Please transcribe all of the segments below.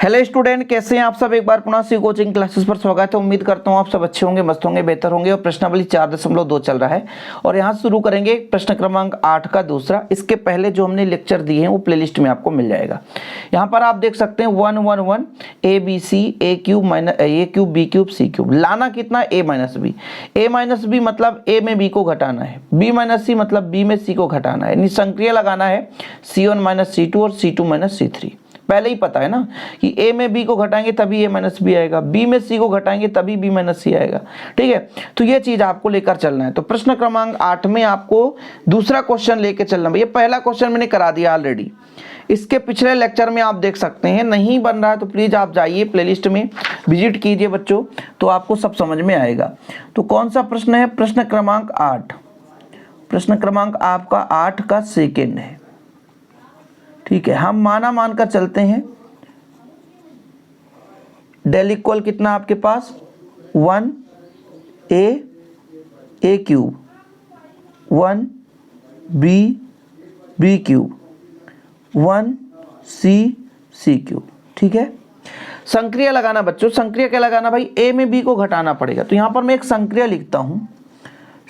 Hello student, कैसे हैं आप सब। एक बार पुनः सी कोचिंग क्लासेस पर स्वागत है। उम्मीद करता हूं आप सब अच्छे होंगे, मस्त होंगे, बेहतर होंगे। और प्रश्नावली 4.2 चल रहा है और यहां शुरू करेंगे प्रश्न क्रमांक 8 का दूसरा। इसके पहले जो हमने लेक्चर दिए हैं वो प्लेलिस्ट में आपको मिल जाएगा। यहां पर आप देख सकते हैं 1 1 1 A B C A cube B cube C cube. लाना कितना, A minus B. A minus B मतलब ए में बी को घटाना है, बी माइनस सी मतलब बी में सी को घटाना है। निसंक्रिय लगाना है C1 माइनस C2 और C2 माइनस C3। पहले ही पता है ना कि ए में बी को घटाएंगे तभी ए माइनस बी आएगा, बी में सी को घटाएंगे तभी बी माइनस सी आएगा। ठीक है, तो ये चीज आपको लेकर चलना है। तो प्रश्न क्रमांक 8 में आपको दूसरा क्वेश्चन लेके चलना है। ये पहला क्वेश्चन मैंने करा दिया ऑलरेडी। इसके पिछले लेक्चर में आप देख सकते हैं, नहीं बन रहा है तो प्लीज आप जाइए प्लेलिस्ट में विजिट कीजिए बच्चों, तो आपको सब समझ में आएगा। तो कौन सा प्रश्न है, प्रश्न क्रमांक 8। प्रश्न क्रमांक आपका 8 का सेकेंड है। ठीक है, हम मानकर चलते हैं। डेल इक्वल कितना आपके पास 1 ए क्यूब 1 बी क्यूब 1 सी क्यूब। ठीक है, संक्रिया लगाना बच्चों। संक्रिया क्या लगाना भाई, ए में बी को घटाना पड़ेगा। तो यहां पर मैं एक संक्रिया लिखता हूं।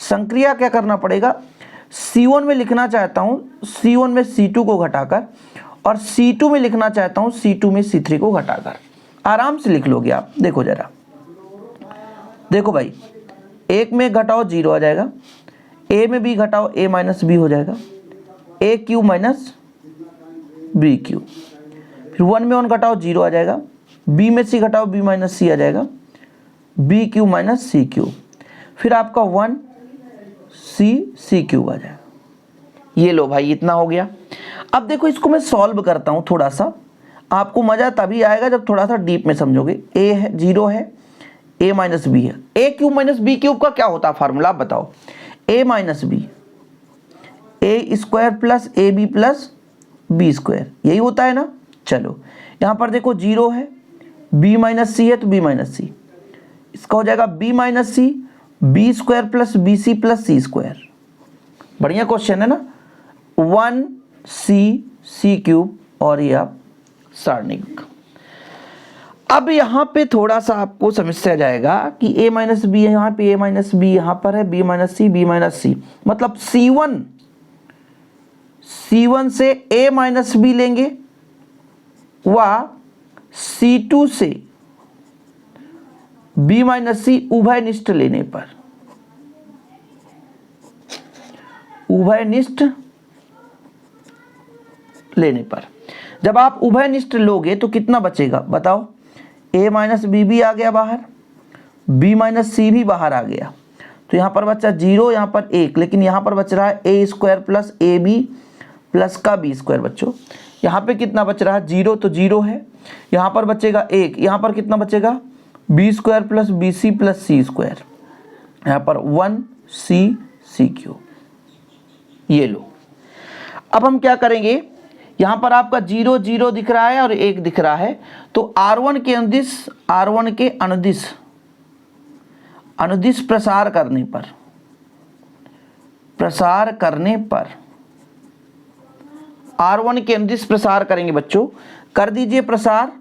संक्रिया क्या करना पड़ेगा, C1 में लिखना चाहता हूं C1 में C2 को घटाकर, और C2 में लिखना चाहता हूं C2 में C3 को घटाकर। आराम से लिख लोगे आप। देखो जरा, देखो भाई, एक में घटाओ 0 आ जाएगा, ए में बी घटाओ ए माइनस बी हो जाएगा, ए क्यूब माइनस बी क्यूब। फिर 1 में 1 घटाओ 0 आ जाएगा, बी में सी घटाओ बी माइनस सी आ जाएगा, बी क्यूब माइनस सी क्यूब। फिर आपका 1 सी क्यूब आ जाएगा। ये लो भाई, इतना हो गया। अब देखो इसको मैं सॉल्व करता हूं थोड़ा सा, आपको मजा तभी आएगा जब थोड़ा सा डीप में समझोगे। ए है 0 है, ए माइनस बी है। A cube minus B cube का क्या होता है फार्मूला, आप बताओ। A minus B A square plus A B plus B square, यही होता है ना। चलो यहां पर देखो 0 है, बी माइनस सी है तो बी माइनस सी, इसका हो जाएगा B minus C B square plus B C plus C square. बढ़िया क्वेश्चन है ना। 1 सी क्यूब और ये आप सारणिक। अब यहां पे थोड़ा सा आपको समस्या जाएगा कि a माइनस बी है, यहां पे a माइनस बी यहां पर है, b माइनस सी मतलब C1 से a माइनस बी लेंगे व C2 से b माइनस सी उभयनिष्ठ लेने पर, उभयनिष्ठ लेने पर जब आप उभयनिष्ठ लोगे तो कितना बचेगा बताओ। a माइनस बी भी आ गया बाहर, b माइनस सी भी बाहर आ गया, तो यहां पर बचा 0, यहां पर 1, लेकिन यहां पर बच रहा है A square plus A B plus का बी स्क्वायर। बच्चों यहां पे कितना बच रहा है, 0, तो 0 है, यहां पर बचेगा 1, यहां पर कितना बचेगा B square plus B C plus C square, यहां पर 1 सी क्यूब। ये लो। अब हम क्या करेंगे, यहां पर आपका 0 0 दिख रहा है और 1 दिख रहा है, तो R1 के अनुदिश प्रसार करने पर R1 के अनुदिश प्रसार करेंगे बच्चों। कर दीजिए प्रसार।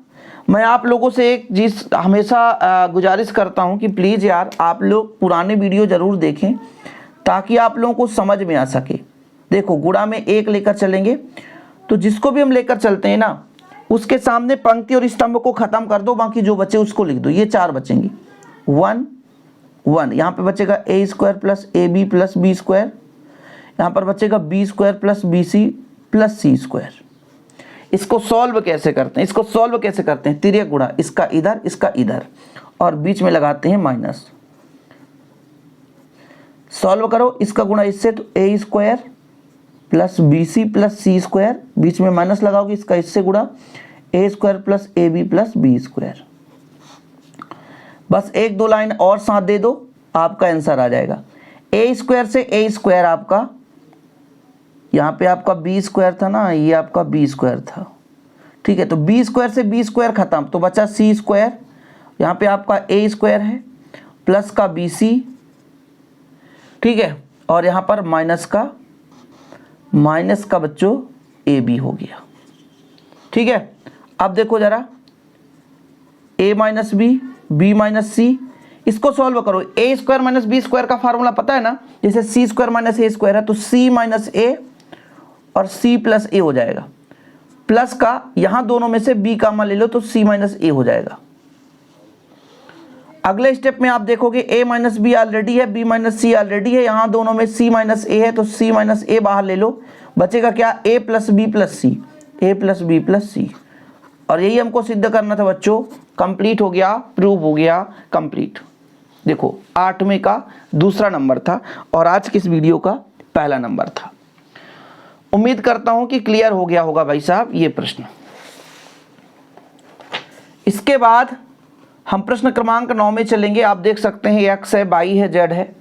मैं आप लोगों से एक चीज हमेशा गुजारिश करता हूं कि प्लीज यार आप लोग पुराने वीडियो जरूर देखें ताकि आप लोगों को समझ में आ सके। देखो गुणा में 1 लेकर चलेंगे, तो जिसको भी हम लेकर चलते हैं ना उसके सामने पंक्ति और स्तंभ को खत्म कर दो, बाकी जो बचे उसको लिख दो। ये 4 बचेंगे, 1 1, यहाँ पे बचेगा A square plus A B plus B square, यहाँ पर बचेगा B square plus B C plus C square. इसको सॉल्व कैसे करते हैं, तिर्यक गुणा, इसका इधर और बीच में लगाते हैं माइनस। सॉल्व करो, इसका गुणा इससे, तो A square plus B C plus C square, बीच में माइनस लगाओगे, इसका इससे गुणा A square plus A B plus B square. बस 1 2 लाइन और साथ दे दो, आपका आंसर आ जाएगा। ए स्क्वायर से ए स्क्वायर आपका, यहाँ पे आपका बी स्क्वायर था ना, ये आपका बी स्क्वायर था। ठीक है, तो बी स्क्वायर से बी स्क्वायर खत्म, तो बचा सी स्क्वायर, यहाँ पे आपका ए स्क्वायर है प्लस का बी सी, ठीक है, और यहाँ पर माइनस का बच्चों ए बी हो गया। ठीक है, अब देखो जरा a माइनस बी माइनस सी। इसको सॉल्व करो, ए स्क्वायर माइनस बी स्क्वायर का फार्मूला पता है ना, जैसे सी स्क्वायर माइनस ए स्क्वायर है तो सी माइनस ए और सी प्लस ए हो जाएगा। प्लस का यहाँ दोनों में से बी कॉमन ले लो तो सी माइनस ए हो जाएगा। अगले स्टेप में आप देखोगे a माइनस बी ऑलरेडी है, b माइनस सी ऑलरेडी है, यहाँ दोनों में c माइनस ए है तो c माइनस ए बाहर ले लो, बचेगा क्या a plus B plus C, a plus B plus C. और यही हमको सिद्ध करना था बच्चों। कंप्लीट हो गया, प्रूव हो गया, कंप्लीट। देखो 8वें का दूसरा नंबर था और आज की इस वीडियो का पहला नंबर था। उम्मीद करता हूं कि क्लियर हो गया होगा भाई साहब ये प्रश्न। इसके बाद हम प्रश्न क्रमांक 9 में चलेंगे। आप देख सकते हैं x है, y है, z है,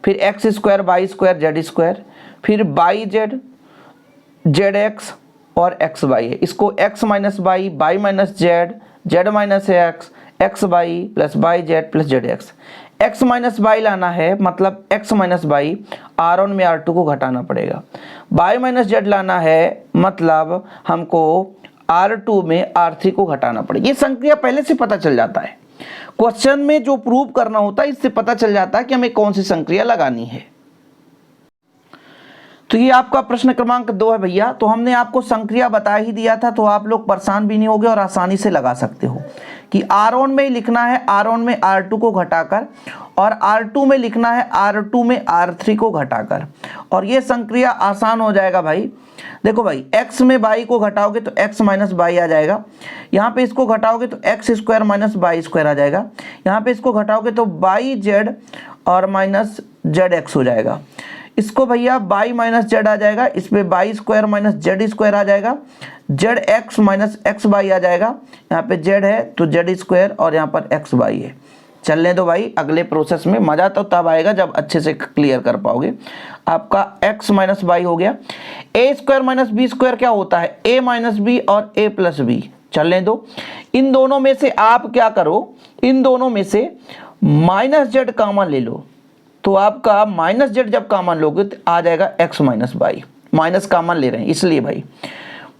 फिर x square Y square Z square, फिर बाई जेड जेड एक्स और एक्स वाई है। इसको x minus Y, Y minus Z, Z minus X, X Y plus Y Z plus Z X. x minus Y लाना है मतलब x minus Y r1 में r2 को घटाना पड़ेगा। y माइनस जेड लाना है मतलब हमको r2 में r3 को घटाना पड़ेगा। ये संक्रिया पहले से पता चल जाता है, क्वेश्चन में जो प्रूव करना होता है इससे पता चल जाता है कि हमें कौन सी संक्रिया लगानी है। तो ये आपका प्रश्न क्रमांक 2 है भैया। तो हमने आपको संक्रिया बता ही दिया था तो आप लोग परेशान भी नहीं होगे और आसानी से लगा सकते हो कि R1 में लिखना है R1 में R2 को घटाकर और R2 में लिखना है R2 में R3 को घटाकर, और ये संक्रिया आसान हो जाएगा भाई। देखो भाई x में y को घटाओगे तो x माइनस वाई आ जाएगा, यहाँ पे इसको घटाओगे तो X square minus Y square आ जाएगा, यहाँ पे इसको घटाओगे तो वाई जेड और माइनस जेड एक्स हो जाएगा। इसको भैया y माइनस जेड आ जाएगा, इस पे Y square minus Z square आ जाएगा, Z X minus X Y आ जाएगा, यहाँ पे जेड है तो जेड स्क्वायर और यहाँ पर एक्स वाई है। चलने दो भाई, अगले प्रोसेस में मज़ा तो तब आएगा जब अच्छे से क्लियर कर पाओगे। आपका x माइनस वाई हो गया, ए स्क्वायर माइनस बी स्क्वायर क्या होता है, a माइनस बी और a प्लस बी। चलने दो, इन दोनों में से आप क्या करो, इन दोनों में से माइनस जेड कॉमन ले लो, तो आपका माइनस जेड जब कॉमन लोगे तो आ जाएगा x minus Y. Minus common ले रहे हैं इसलिए भाई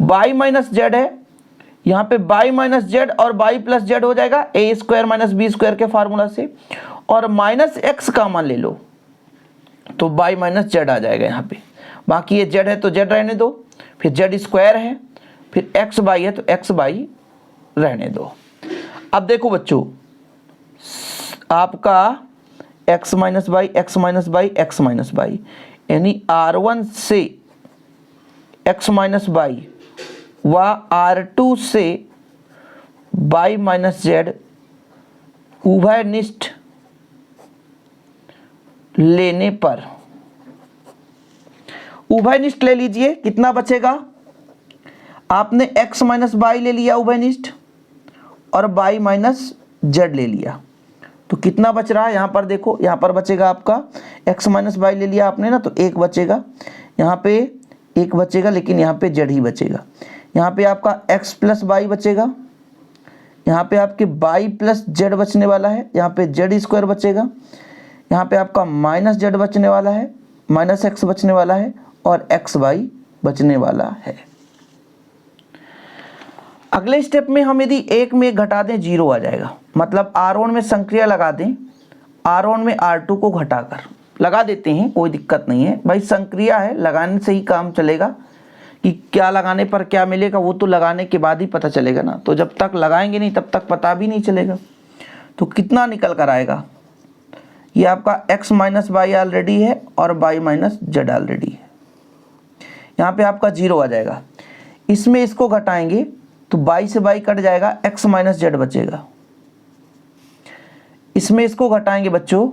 y माइनस जेड है, यहाँ पे y माइनस जेड और y प्लस जेड हो जाएगा ए स्क्वायर माइनस बी स्क्वायर के फार्मूला से, और माइनस एक्स कॉमन ले लो तो y माइनस जेड आ जाएगा यहाँ पे। बाकी ये जेड है तो जेड रहने दो, फिर जेड स्क्वायर है, फिर एक्स वाई है तो एक्स वाई रहने दो। अब देखो बच्चों आपका x minus Y, X minus Y, X minus Y, यानी R1 से x माइनस वाई व R2 से y माइनस जेड उभयनिष्ठ लेने पर, उभयनिष्ठ ले लीजिए, कितना बचेगा, आपने x माइनस वाई ले लिया उभयनिष्ठ और y माइनस जेड ले लिया, तो कितना बच रहा है यहाँ पर देखो, यहाँ पर बचेगा आपका x माइनस वाई ले लिया आपने ना तो एक बचेगा, यहाँ पे एक बचेगा लेकिन यहाँ पे जेड ही बचेगा, यहाँ पे आपका x प्लस वाई बचेगा, यहाँ पे आपके y प्लस जेड बचने वाला है, यहाँ पे जेड स्क्वायर बचेगा, यहाँ पे आपका माइनस जेड बचने वाला है, माइनस एक्स बचने वाला है और एक्स वाई बचने वाला है। अगले स्टेप में हम यदि एक में घटा दें जीरो आ जाएगा, मतलब R1 में संक्रिया लगा दें, R1 में R2 को घटाकर लगा देते हैं, कोई दिक्कत नहीं है भाई, संक्रिया है लगाने से ही काम चलेगा, कि क्या लगाने पर क्या मिलेगा वो तो लगाने के बाद ही पता चलेगा ना, तो जब तक लगाएंगे नहीं तब तक पता भी नहीं चलेगा। तो कितना निकल कर आएगा, ये आपका x माइनस वाई ऑलरेडी है और y माइनस जेड ऑलरेडी है, यहाँ पे आपका जीरो आ जाएगा, इसमें इसको घटाएंगे तो y से y कट जाएगा, x माइनस जेड बचेगा, इसमें इसको घटाएंगे बच्चों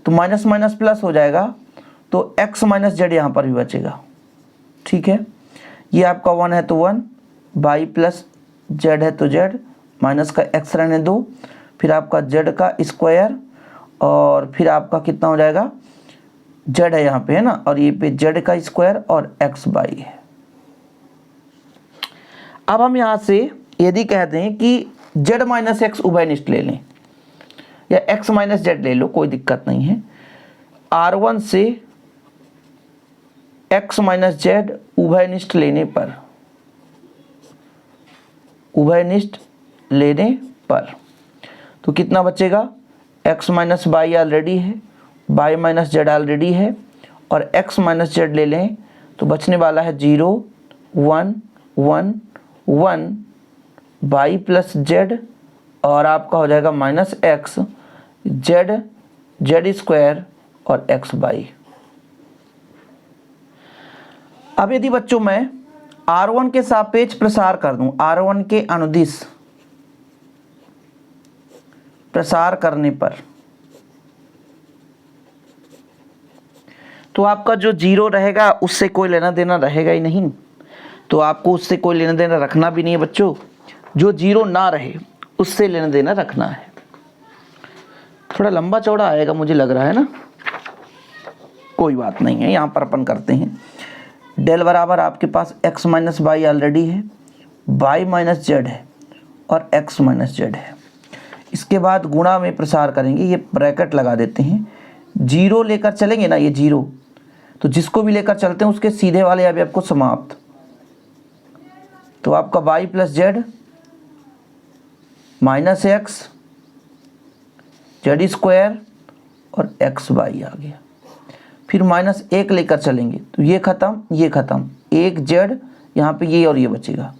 तो माइनस माइनस प्लस हो जाएगा तो x माइनस जेड यहाँ पर भी बचेगा। ठीक है, ये आपका 1 है तो 1, y प्लस जेड है तो z, माइनस का x रहने दो, फिर आपका z का स्क्वायर और फिर आपका कितना हो जाएगा, z है यहाँ पे है ना, और ये पे z का स्क्वायर और x वाई है। अब हम यहाँ से यदि कहते हैं कि z माइनस एक्स उभयनिष्ठ ले लें या x माइनस जेड ले लो, कोई दिक्कत नहीं है, R1 से x माइनस जेड उभयनिष्ठ लेने पर, उभयनिष्ठ लेने पर। तो कितना बचेगा, x माइनस वाई ऑलरेडी है, y माइनस जेड ऑलरेडी है, और x माइनस जेड ले लें तो बचने वाला है 0 1 1 1 y प्लस जेड, और आपका हो जाएगा minus X Z Z square और एक्स वाई। अब यदि बच्चों मैं R1 के सापेक्ष प्रसार कर दूं, R1 के अनुदिश प्रसार करने पर, तो आपका जो 0 रहेगा उससे कोई लेना देना रहेगा ही नहीं, तो आपको उससे कोई लेना देना रखना भी नहीं है बच्चों। जो 0 ना रहे उससे लेना देना रखना है। थोड़ा लंबा चौड़ा आएगा मुझे लग रहा है ना, कोई बात नहीं है, यहाँ पर अपन करते हैं। डेल बराबर आपके पास x माइनस वाई ऑलरेडी है, y माइनस जेड है और x माइनस जेड है। इसके बाद गुणा में प्रसार करेंगे, ये ब्रैकेट लगा देते हैं। 0 लेकर चलेंगे ना, ये 0, तो जिसको भी लेकर चलते हैं उसके सीधे वाले अवयव को समाप्त। तो आपका y plus Z minus X Z square और एक्स वाई आ गया। फिर माइनस 1 लेकर चलेंगे तो ये खत्म, ये खत्म, 1 जेड, यहाँ पे ये और ये बचेगा।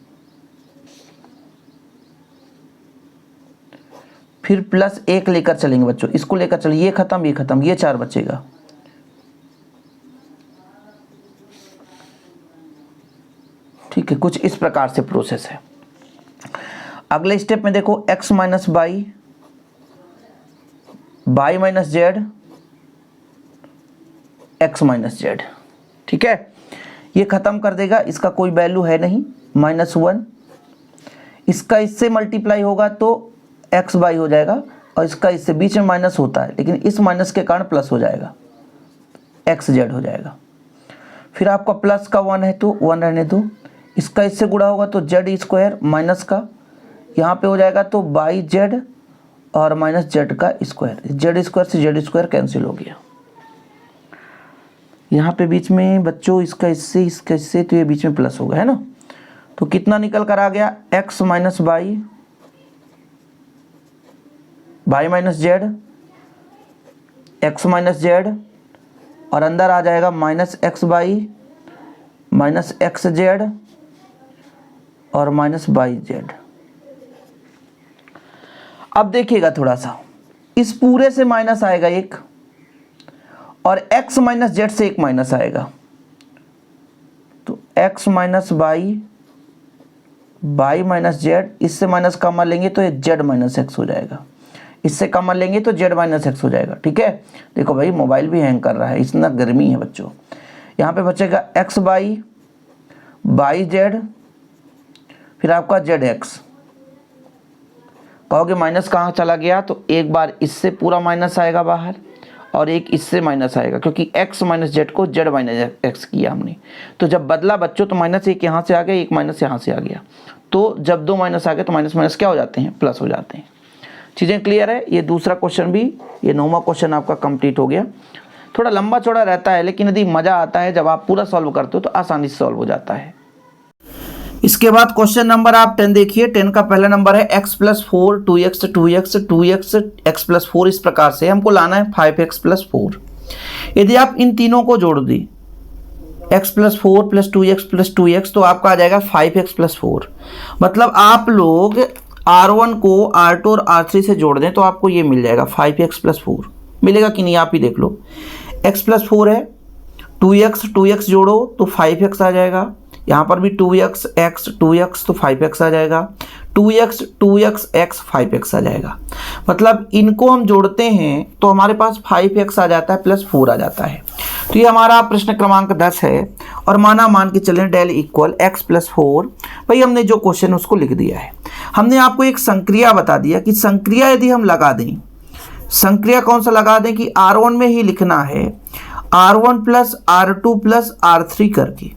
फिर प्लस 1 लेकर चलेंगे बच्चों, इसको लेकर चलिए, ये खत्म, ये खत्म, ये 4 बचेगा। ठीक है, कुछ इस प्रकार से प्रोसेस है। अगले स्टेप में देखो, x minus Y, Y minus Z, x minus Z. ठीक है, ये खत्म कर देगा, इसका कोई वैल्यू है नहीं, -1। इसका इससे मल्टीप्लाई होगा तो एक्स वाई हो जाएगा, और इसका इससे बीच में माइनस होता है, लेकिन इस माइनस के कारण प्लस हो जाएगा, एक्स जेड हो जाएगा। फिर आपका प्लस का 1 है तो 1 रहने दो, इसका इससे गुणा होगा तो जेड स्क्वायर माइनस का यहाँ पे हो जाएगा तो बाई जेड और माइनस जेड का स्क्वायर, जेड स्क्वायर से जेड स्क्वायर कैंसिल हो गया। यहाँ पे बीच में बच्चों इसका इससे तो ये बीच में प्लस होगा, है ना। तो कितना निकल कर आ गया, x minus Y, Y minus Z, X minus Z, और अंदर आ जाएगा minus X Y minus X Z और माइनस वाई जेड। अब देखिएगा थोड़ा सा, इस पूरे से माइनस आएगा 1 और x माइनस जेड से 1 माइनस आएगा, तो x minus Y, Y minus Z, इससे माइनस कॉमन लेंगे तो ये जेड माइनस एक्स हो जाएगा, इससे कॉमन लेंगे तो जेड माइनस एक्स हो जाएगा। ठीक है, देखो भाई मोबाइल भी हैंग कर रहा है, इतना गर्मी है बच्चों। यहाँ पे बचेगा एक्स वाई, वाई जेड, फिर आपका जेड एक्स। कहोगे माइनस कहाँ चला गया, तो एक बार इससे पूरा माइनस आएगा बाहर और एक इससे माइनस आएगा, क्योंकि x माइनस जेड को जेड माइनस एक्स किया हमने। तो जब बदला बच्चों तो माइनस 1 यहाँ से आ गया, 1 माइनस यहाँ से आ गया, तो जब 2 माइनस आ गए तो माइनस माइनस क्या हो जाते हैं, प्लस हो जाते हैं। चीज़ें क्लियर है। ये दूसरा क्वेश्चन भी, ये 9वां क्वेश्चन आपका कंप्लीट हो गया। थोड़ा लंबा चौड़ा रहता है, लेकिन यदि मज़ा आता है जब आप पूरा सॉल्व करते हो तो आसानी से सॉल्व हो जाता है। इसके बाद क्वेश्चन नंबर आप 10 देखिए। 10 का पहला नंबर है x plus 4 2x 2x 2x x plus 4। इस प्रकार से हमको लाना है 5x प्लस 4। यदि आप इन तीनों को जोड़ दी, x plus 4 plus 2x plus 2x, तो आपका आ जाएगा 5x प्लस 4। मतलब आप लोग R1 को R2 और R3 से जोड़ दें तो आपको ये मिल जाएगा 5x प्लस 4। मिलेगा कि नहीं, आप ही देख लो। x प्लस 4 है, 2x जोड़ो तो 5x आ जाएगा, यहाँ पर भी 2x x 2x तो 5x आ जाएगा, 2x x 5x आ जाएगा। मतलब इनको हम जोड़ते हैं तो हमारे पास 5x आ जाता है प्लस 4 आ जाता है। तो ये हमारा प्रश्न क्रमांक 10 है। और मान के चलें डेल इक्वल x प्लस 4। भाई हमने जो क्वेश्चन उसको लिख दिया है। हमने आपको एक संक्रिया बता दिया कि संक्रिया यदि हम लगा दें, संक्रिया कौन सा लगा दें कि R1 में ही लिखना है R1 plus R2 plus R3 करके।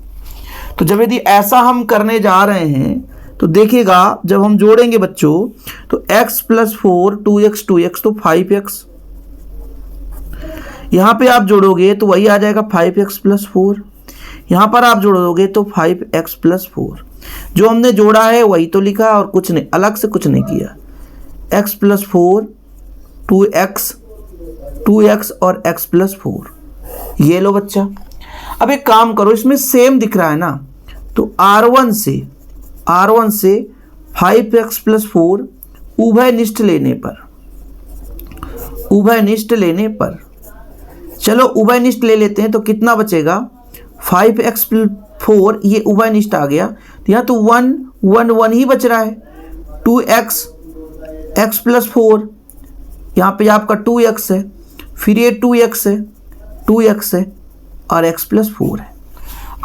तो जब यदि ऐसा हम करने जा रहे हैं तो देखिएगा जब हम जोड़ेंगे बच्चों तो x प्लस 4 2x तो 5x, यहाँ पे आप जोड़ोगे तो वही आ जाएगा 5x प्लस 4, यहाँ पर आप जोड़ोगे तो 5x प्लस 4। जो हमने जोड़ा है वही तो लिखा और कुछ नहीं, अलग से कुछ नहीं किया। एक्स प्लस 4, 2x और x प्लस 4। ये लो बच्चा। अब एक काम करो, इसमें सेम दिख रहा है ना, तो R1 से 5x प्लस 4 उभयनिष्ठ लेने पर चलो उभयनिष्ठ ले लेते हैं, तो कितना बचेगा 5x प्लस 4, ये उभयनिष्ठ आ गया, तो यहाँ तो 1 1 1 ही बच रहा है। 2x x प्लस 4, यहाँ पे आपका 2x है, फिर ये 2x है और x प्लस 4 है।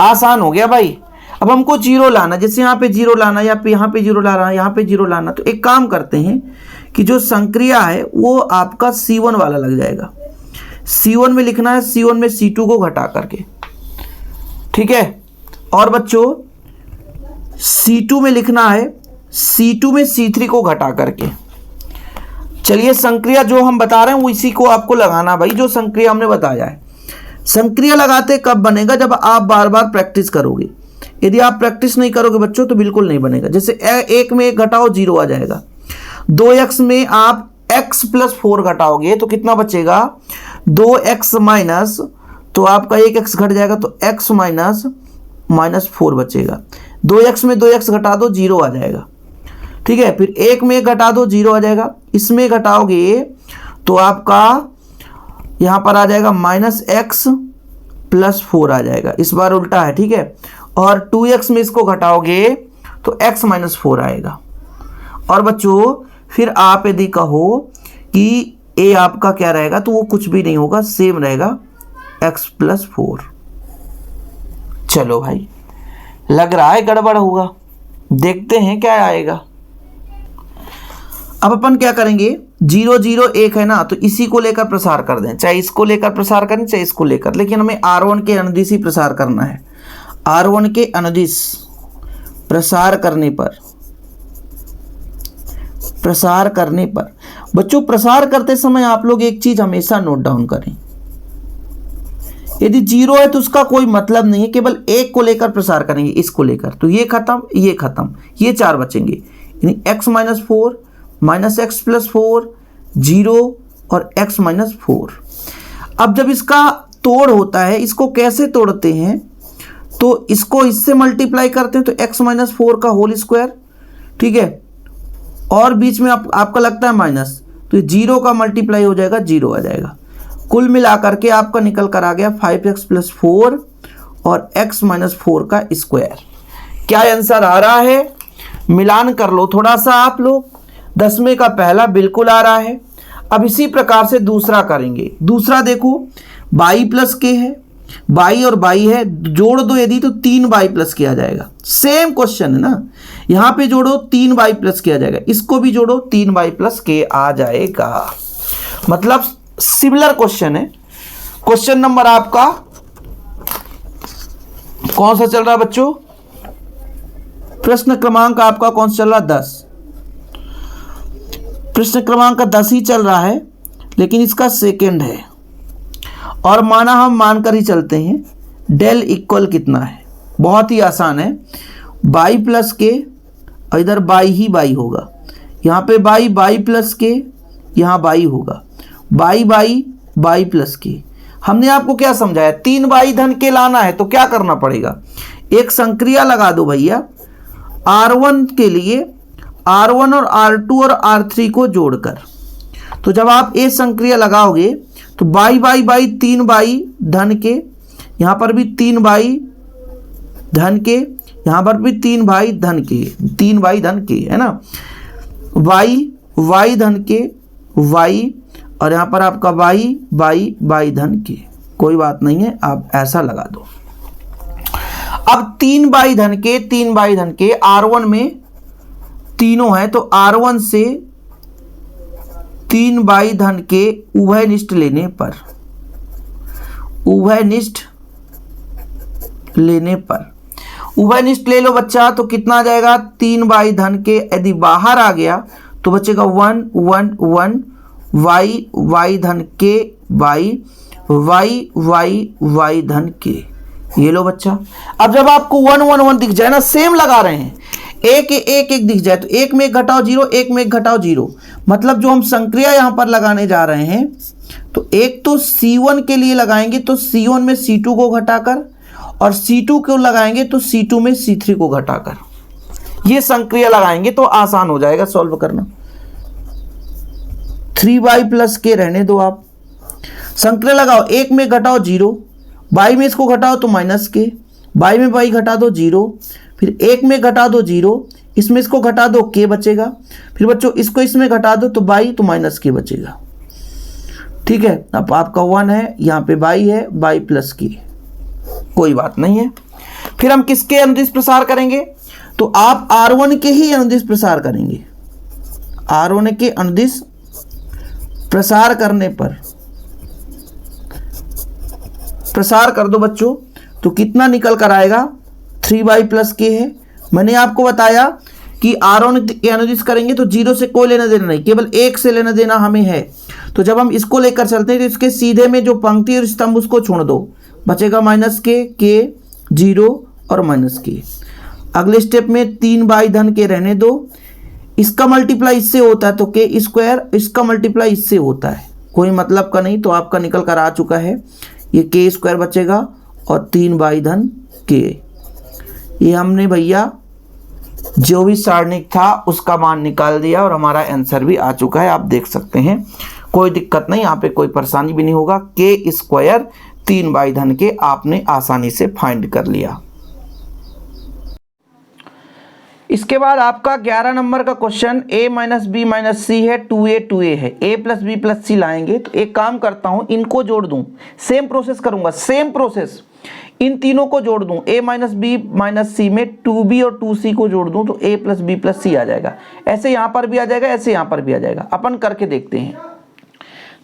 आसान हो गया भाई। अब हमको जीरो लाना, जैसे यहाँ पे जीरो लाना या यहाँ पे जीरो लाना, यहाँ पे जीरो लाना, तो एक काम करते हैं कि जो संक्रिया है वो आपका C1 वाला लग जाएगा। C1 में लिखना है, C1 में C2 को घटा करके, ठीक है। और बच्चों C2 में लिखना है, C2 में C3 को घटा करके। चलिए संक्रिया जो हम बता रहे हैं वो इसी को आपको लगाना भाई, जो संक्रिया हमने बताया है। संक्रिया लगाते कब बनेगा, जब आप बार बार प्रैक्टिस करोगे। यदि आप प्रैक्टिस नहीं करोगे बच्चों तो बिल्कुल नहीं बनेगा। जैसे 1 में 1 घटाओ 0 आ जाएगा, 2x में आप x प्लस 4 घटाओगे तो कितना बचेगा, 2x माइनस, तो आपका 1x घट जाएगा तो x माइनस 4 बचेगा। 2x में 2x घटा दो 0 आ जाएगा, ठीक है। फिर 1 में 1 घटा दो 0 आ जाएगा, इसमें घटाओगे तो आपका यहाँ पर आ जाएगा -x प्लस 4 आ जाएगा, इस बार उल्टा है, ठीक है। और 2x में इसको घटाओगे तो x माइनस 4 आएगा। और बच्चों फिर आप यदि कहो कि a आपका क्या रहेगा, तो वो कुछ भी नहीं होगा, सेम रहेगा x प्लस 4। चलो भाई, लग रहा है गड़बड़ होगा, देखते हैं क्या आएगा। अब अपन क्या करेंगे, 0 0 1 है ना, तो इसी को लेकर प्रसार कर दें, चाहे इसको लेकर प्रसार करें चाहे इसको लेकर, लेकिन हमें R1 के अनुदिश ही प्रसार करना है। R1 के अनुदिश प्रसार करने पर बच्चों, प्रसार करते समय आप लोग एक चीज हमेशा नोट डाउन करें, यदि 0 है तो उसका कोई मतलब नहीं है, केवल 1 को लेकर प्रसार करेंगे, इसको लेकर, तो ये खत्म, ये 4 बचेंगे, यानी x minus 4 minus x plus 4 0 और x माइनस 4। अब जब इसका तोड़ होता है, इसको कैसे तोड़ते हैं, तो इसको इससे मल्टीप्लाई करते हैं तो x माइनस 4 का होल स्क्वायर, ठीक है, और बीच में आपका लगता है माइनस, तो 0 का मल्टीप्लाई हो जाएगा 0 आ जाएगा। कुल मिलाकर के आपका निकल कर आ गया 5x प्लस 4 और x माइनस 4 का स्क्वायर। क्या आंसर आ रहा है, मिलान कर लो थोड़ा सा आप लोग। 10वें का पहला बिल्कुल आ रहा है। अब इसी प्रकार से दूसरा करेंगे। दूसरा देखो, बाई प्लस के है, बाई और बाई है, जोड़ दो यदि तो 3y प्लस किया जाएगा। सेम क्वेश्चन है ना, यहाँ पे जोड़ो 3y प्लस किया जाएगा, इसको भी जोड़ो 3y प्लस के आ जाएगा। मतलब सिमिलर क्वेश्चन है। क्वेश्चन नंबर आपका कौन सा चल रहा है बच्चों, प्रश्न क्रमांक आपका कौन सा चल रहा है, 10। प्रश्न क्रमांक का 10 ही चल रहा है, लेकिन इसका सेकंड है। और माना हम मानकर ही चलते हैं, डेल इक्वल कितना है, बहुत ही आसान है, बाई प्लस के, और इधर बाई ही बाई होगा, यहाँ पे बाई बाई प्लस के, यहाँ बाई होगा, बाई बाई बाई प्लस के। हमने आपको क्या समझाया, 3y धन के लाना है तो क्या करना पड़ेगा, एक संक्रिया लगा दो भैया R1 के लिए, R1 और R2 और R3 को जोड़कर। तो जब आप ये संक्रिया लगाओगे तो बाई बाई बाई 3y धन के, यहाँ पर भी 3y धन के, यहाँ पर भी 3y धन के, 3y धन के है ना, y धन के y, और यहाँ पर आपका y धन के। कोई बात नहीं है, आप ऐसा लगा दो। अब 3y धन के R1 में तीनों है, तो R1 से 3y धन के उभयनिष्ठ लेने पर उभयनिष्ठ ले लो बच्चा, तो कितना आ जाएगा, 3y धन के, यदि बाहर आ गया तो बचेगा 1 1 1 y धन के y धन के। ये लो बच्चा। अब जब आपको 1 1 1 दिख जाए ना, सेम लगा रहे हैं, एक एक एक दिख जाए तो एक में एक घटाओ जीरो, एक में एक घटाओ जीरो, मतलब जो हम संक्रिया यहाँ पर लगाने जा रहे हैं तो एक तो C1 के लिए लगाएंगे तो C1 में C2 को घटाकर, और C2 को लगाएंगे तो C2 में C3 को घटाकर, ये संक्रिया लगाएंगे तो आसान हो जाएगा सॉल्व करना। 3y प्लस के रहने दो आप, संक्रिया लगाओ, एक में घटाओ जीरो, बाई में इसको घटाओ तो माइनस के, बाई में बाई घटा दो जीरो, फिर एक में घटा दो जीरो, इसमें इसको घटा दो के बचेगा, फिर बच्चों इसको इसमें घटा दो तो बाई तो माइनस के बचेगा। ठीक है, अब आपका 1 है, यहाँ पे बाई है, बाई प्लस के, कोई बात नहीं है। फिर हम किसके अनुदिश प्रसार करेंगे, तो आप R1 के ही अनुदिश प्रसार करेंगे। R1 के अनुदिश प्रसार करने पर प्रसार कर दो बच्चों, तो कितना निकल कर आएगा, 3y प्लस के है। मैंने आपको बताया कि R1 के अनुदिश करेंगे तो जीरो से कोई लेना देना नहीं, केवल एक से लेना देना हमें है। तो जब हम इसको लेकर चलते हैं तो इसके सीधे में जो पंक्ति और स्तंभ उसको छोड़ दो, बचेगा माइनस के जीरो और माइनस के। अगले स्टेप में 3y धन के रहने दो, इसका मल्टीप्लाई इससे होता है तो के स्क्वायर, इसका मल्टीप्लाई इससे होता है, कोई मतलब का नहीं, तो आपका निकल कर आ चुका है, ये के स्क्वायर बचेगा और 3y धन के। ये हमने भैया जो भी सारणिक था उसका मान निकाल दिया और हमारा आंसर भी आ चुका है, आप देख सकते हैं, कोई दिक्कत नहीं, यहाँ पे कोई परेशानी भी नहीं होगा। के स्क्वायर 3y धन के आपने आसानी से फाइंड कर लिया। इसके बाद आपका 11 नंबर का question a minus B minus C है, 2a है, a plus B plus C लाएंगे। तो एक काम करता हूं, इनको जोड़ दूं, सेम प्रोसेस करूंगा, सेम प्रोसेस, इन तीनों को जोड़ दूं, a minus B minus C में 2b और 2c को जोड़ दूं तो a plus B plus C आ जाएगा। ऐसे यहां पर भी आ जाएगा, ऐसे यहां पर भी आ जाएगा। अपन करके देखते हैं।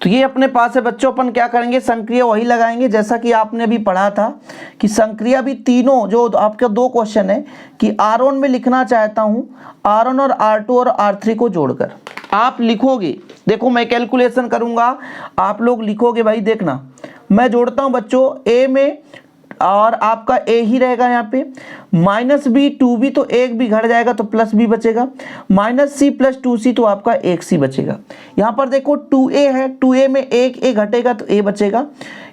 तो ये अपने पास है बच्चों, अपन क्या करेंगे, संक्रिया वही लगाएंगे जैसा कि आपने अभी पढ़ा था कि संक्रिया भी तीनों, जो आपके दो क्वेश्चन है कि R1 में लिखना चाहता हूं, R1 और R2 और R3 को जोड़कर आप लिखोगे। देखो मैं कैलकुलेशन करूंगा, आप लोग लिखोगे भाई, देखना मैं जोड़ता हूं बच्चों, a में और आपका a ही रहेगा यहाँ पे, माइनस बी 2b तो एक भी घट जाएगा तो प्लस b बचेगा, माइनस सी प्लस 2c तो आपका एक सी बचेगा। यहाँ पर देखो 2a है, 2a में एक a घटेगा तो a बचेगा,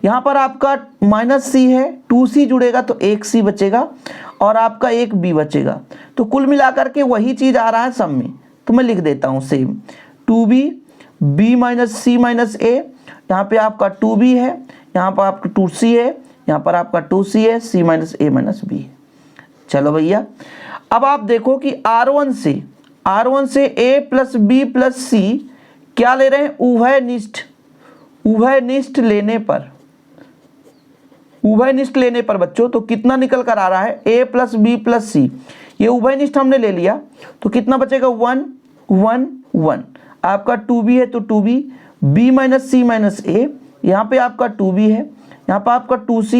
यहाँ पर आपका माइनस सी है, 2c जुड़ेगा तो एक सी बचेगा और आपका एक b बचेगा। तो कुल मिलाकर के वही चीज़ आ रहा है सम में, तो मैं लिख देता हूँ same, 2b b minus C minus a, यहाँ पे आपका 2b है, यहाँ पर आपका 2c है, यहाँ पर आपका 2c है, c minus a minus b। चलो भैया, अब आप देखो कि R1 से a plus b plus c क्या ले रहे हैं, उभयनिष्ठ लेने पर बच्चों, तो कितना निकल कर आ रहा है, a plus b plus c, ये उभयनिष्ठ हमने ले लिया तो कितना बचेगा, 1 1 1। आपका 2b है तो 2b, b minus c minus a, यहाँ पे आपका 2b है, यहाँ पर आपका 2c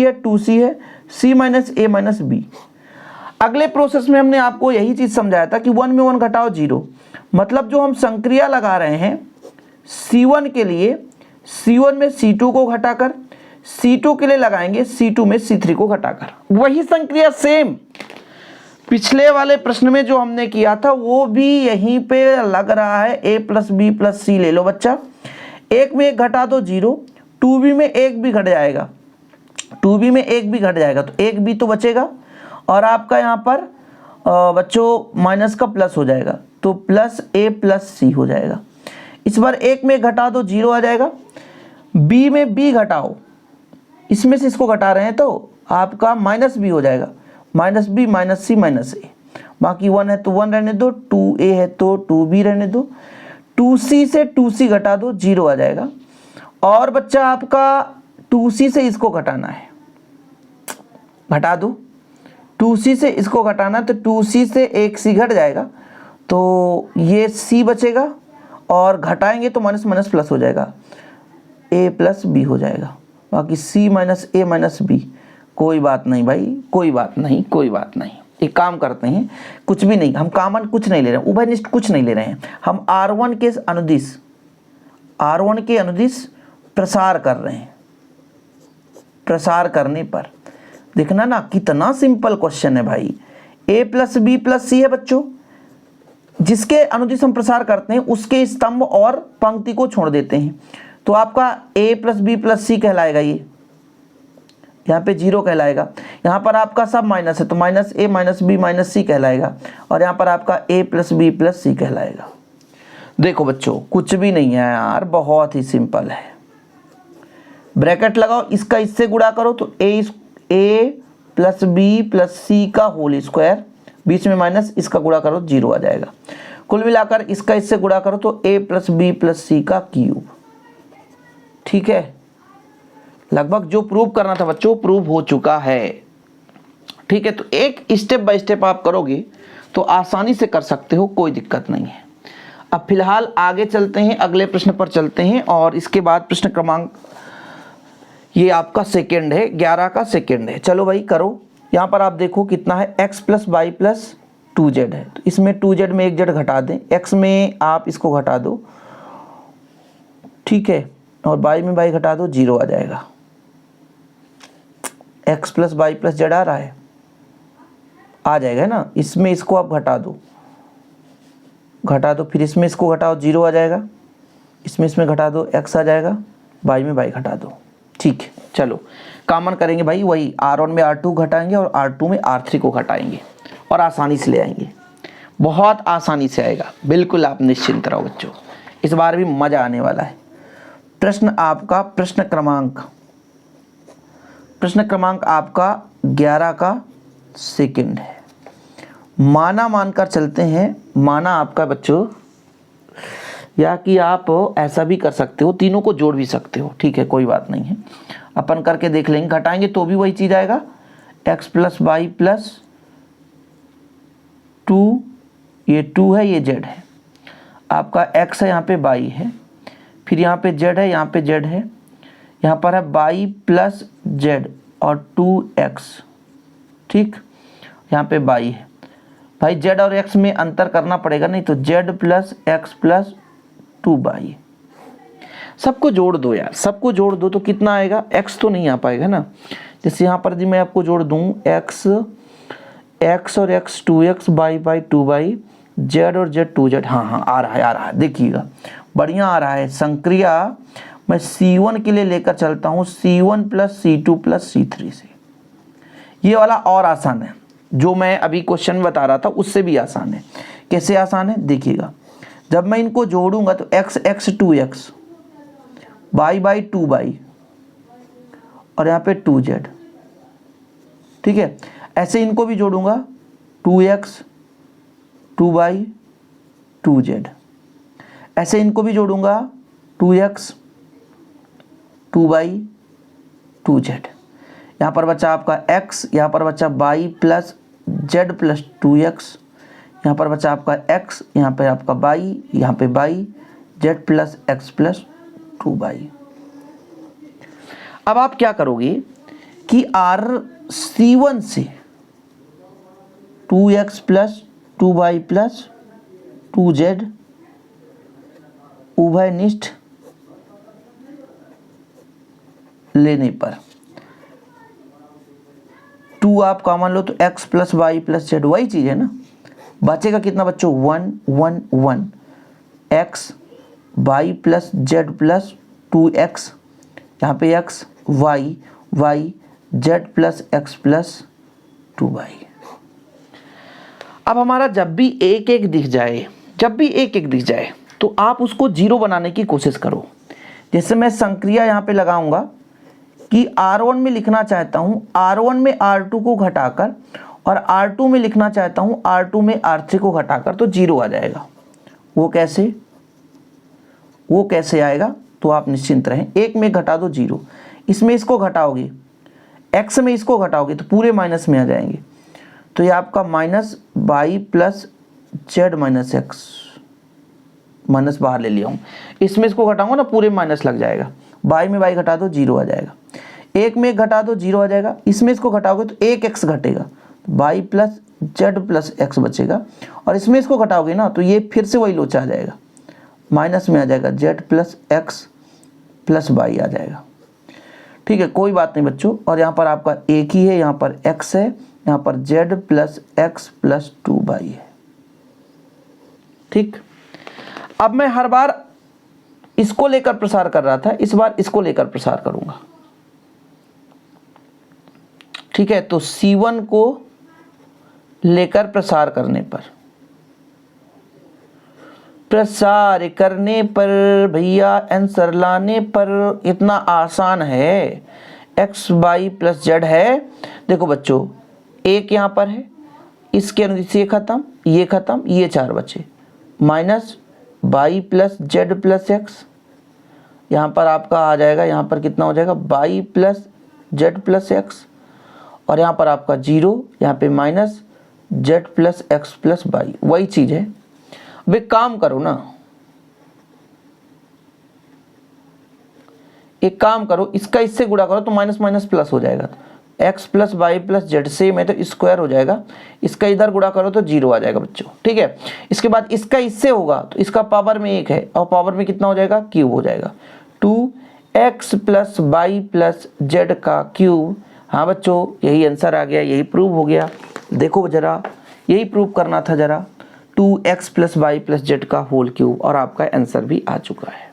है, c minus a minus b। अगले प्रोसेस में हमने आपको यही चीज़ समझाया था कि 1 में 1 घटाओ 0, मतलब जो हम संक्रिया लगा रहे हैं C1 के लिए, C1 में C2 को घटाकर, C2 के लिए लगाएंगे C2 में C3 को घटाकर, वही संक्रिया सेम पिछले वाले प्रश्न में जो हमने किया था वो भी यहीं पे लग रहा है। a प्लस बी प्लस सी ले लो बच्चा, एक में एक घटा दो 0, 2b में एक भी घट जाएगा, 2b में एक भी घट जाएगा तो एक b तो बचेगा, और आपका यहाँ पर बच्चों माइनस का प्लस हो जाएगा तो प्लस a प्लस सी हो जाएगा। इस बार एक में घटा दो 0 आ जाएगा, b में b घटाओ, इसमें से इसको घटा रहे हैं तो आपका माइनस b हो जाएगा, minus b minus C minus a, बाकी 1 है तो 1 रहने दो, 2a है तो 2b रहने दो, 2c से 2c घटा दो 0 आ जाएगा, और बच्चा आपका 2c से इसको घटाना है, घटा दो, 2c से इसको घटाना तो 2c से एक c घट जाएगा तो ये c बचेगा, और घटाएंगे तो माइनस माइनस प्लस हो जाएगा, a प्लस b हो जाएगा, बाकी c minus a minus b। कोई बात नहीं भाई, कोई बात नहीं। एक काम करते हैं, कुछ भी नहीं, हम कॉमन कुछ नहीं ले रहे हैं, उभयनिष्ठ कुछ नहीं ले रहे हैं, हम R1 के अनुदिश प्रसार कर रहे हैं। प्रसार करने पर देखना ना कितना सिंपल क्वेश्चन है भाई। a प्लस बी प्लस सी है बच्चों, जिसके अनुदिश हम प्रसार करते हैं उसके स्तंभ और पंक्ति को छोड़ देते हैं, तो आपका a प्लस बी प्लस सी कहलाएगा। ये यहाँ पे 0 कहलाएगा। यहाँ पर आपका सब माइनस है तो माइनस ए माइनस बी माइनस सी कहलाएगा, और यहाँ पर आपका a प्लस बी प्लस सी कहलाएगा। देखो बच्चों कुछ भी नहीं है यार, बहुत ही सिंपल है। ब्रैकेट लगाओ, इसका इससे गुणा करो तो a प्लस बी प्लस सी का होल स्क्वायर, बीच में माइनस, इसका गुणा करो 0 आ जाएगा। कुल मिलाकर इसका इससे गुणा करो तो a प्लस बी प्लस सी का क्यूब। ठीक है, लगभग जो प्रूव करना था बच्चों प्रूव हो चुका है। ठीक है, तो एक स्टेप बाय स्टेप आप करोगे तो आसानी से कर सकते हो, कोई दिक्कत नहीं है। अब फिलहाल आगे चलते हैं, अगले प्रश्न पर चलते हैं, और इसके बाद प्रश्न क्रमांक ये आपका सेकेंड है, 11 का सेकेंड है। चलो भाई करो। यहाँ पर आप देखो कितना है, x plus Y plus 2z है, तो इसमें 2z में एक z घटा दें, x में आप इसको घटा दो, ठीक है, और y में y घटा दो, 0 आ जाएगा। x plus Y plus Z आ रहा है, आ जाएगा ना। इसमें इसको आप घटा दो, फिर इसमें इसको घटाओ, 0 आ जाएगा। इसमें घटा दो, x आ जाएगा, y में y घटा दो। ठीक है, चलो कॉमन करेंगे भाई, वही R1 में R2 घटाएंगे और R2 में R3 को घटाएंगे और आसानी से ले आएंगे, बहुत आसानी से आएगा। बिल्कुल आप निश्चिंत रहो बच्चों, इस बार भी मज़ा आने वाला है। प्रश्न आपका प्रश्न क्रमांक आपका 11 का सेकंड है। माना मानकर चलते हैं, माना आपका बच्चों, या कि आप ऐसा भी कर सकते हो, तीनों को जोड़ भी सकते हो, ठीक है, कोई बात नहीं है, अपन करके देख लेंगे। घटाएंगे तो भी वही चीज़ आएगा, x प्लस वाई प्लस 2, ये 2 है, ये z है, आपका x है, यहाँ पे y है, फिर यहाँ पे z है, यहाँ पे z है, यहाँ पर है y प्लस z और 2x, ठीक, यहाँ पे y है। भाई z और x में अंतर करना पड़ेगा, नहीं तो z plus x plus 2y, सबको जोड़ दो यार, सबको जोड़ दो तो कितना आएगा, x तो नहीं आ पाएगा ना। जैसे यहाँ पर यदि मैं आपको जोड़ दूँ x और x 2x y 2y, z और z 2z, हाँ आ रहा है, देखिएगा बढ़िया आ रहा है। संक्रिया मैं C1 के लिए लेकर चलता हूँ, C1 plus C2 plus C3 से। ये वाला और आसान है, जो मैं अभी क्वेश्चन बता रहा था उससे भी आसान है। कैसे आसान है देखिएगा, जब मैं इनको जोड़ूंगा तो x 2x, y 2y और यहाँ पे 2z, ठीक है। ऐसे इनको भी जोड़ूंगा, 2x 2y 2z, ऐसे इनको भी जोड़ूंगा, 2x 2y 2z। यहाँ पर बचा आपका x, यहाँ पर बचा y plus z plus 2x, यहाँ पर बचा आपका x, यहाँ पे आपका y, यहाँ पे y, z plus x plus 2y। अब आप क्या करोगे कि C1 से 2x plus 2y plus 2z उभयनिष्ठ लेने पर 2 आप कॉमन लो तो x plus Y plus Z, वही चीज़ है ना। बचेगा कितना बच्चों, 1 1 1, x y plus Z plus 2x, यहाँ पे x y y z plus x plus 2y। अब हमारा जब भी एक एक दिख जाए तो आप उसको 0 बनाने की कोशिश करो। जैसे मैं संक्रिया यहाँ पे लगाऊंगा कि R1 में लिखना चाहता हूँ, R1 में R2 को घटाकर, और R2 में लिखना चाहता हूँ R2 में R3 को घटाकर, तो 0 आ जाएगा। वो कैसे आएगा, तो आप निश्चिंत रहें। एक में घटा दो 0, इसमें इसको घटाओगे, x में इसको घटाओगे तो पूरे माइनस में आ जाएंगे। तो ये आपका minus y plus Z minus x, minus बाहर ले लिया हूँ, इसमें इसको घटाऊंगा ना पूरे माइनस लग जाएगा। y में y घटा दो 0 आ जाएगा, एक में घटा दो 0 आ जाएगा, इसमें इसको घटाओगे तो एक x घटेगा, y plus Z plus x बचेगा, और इसमें इसको घटाओगे ना तो ये फिर से वही लोचा आ जाएगा, माइनस में आ जाएगा, z plus x plus y आ जाएगा। ठीक है, कोई बात नहीं बच्चों। और यहाँ पर आपका एक ही है, यहाँ पर x है, यहाँ पर z plus x plus 2y है। ठीक, अब मैं हर बार इसको लेकर प्रसार कर रहा था, इस बार इसको लेकर प्रसार करूंगा। ठीक है, तो C1 को लेकर प्रसार करने पर भैया आंसर लाने पर इतना आसान है। x बाई प्लस जेड है। देखो बच्चों, एक यहाँ पर है, इसके अनुदिश ये खत्म, ये 4 बचे, minus by plus Z plus x. यहाँ पर आपका आ जाएगा, यहाँ पर कितना हो जाएगा, by plus Z plus x, और यहाँ पर आपका 0, यहाँ पे minus Z plus x plus by, वही चीज़ है। अब एक काम करो ना, एक काम करो, इसका इससे गुणा करो तो माइनस माइनस प्लस हो जाएगा, x plus Y plus Z से में तो स्क्वायर हो जाएगा, इसका इधर गुणा करो तो 0 आ जाएगा बच्चों। ठीक है, इसके बाद इसका इससे होगा तो इसका पावर में 1 है, और पावर में कितना हो जाएगा, क्यूब हो जाएगा, 2x plus Y plus Z का क्यूब। हाँ बच्चों, यही आंसर आ गया, यही प्रूव हो गया। देखो जरा, यही प्रूव करना था जरा, 2x plus Y plus Z का होल क्यूब, और आपका आंसर भी आ चुका है।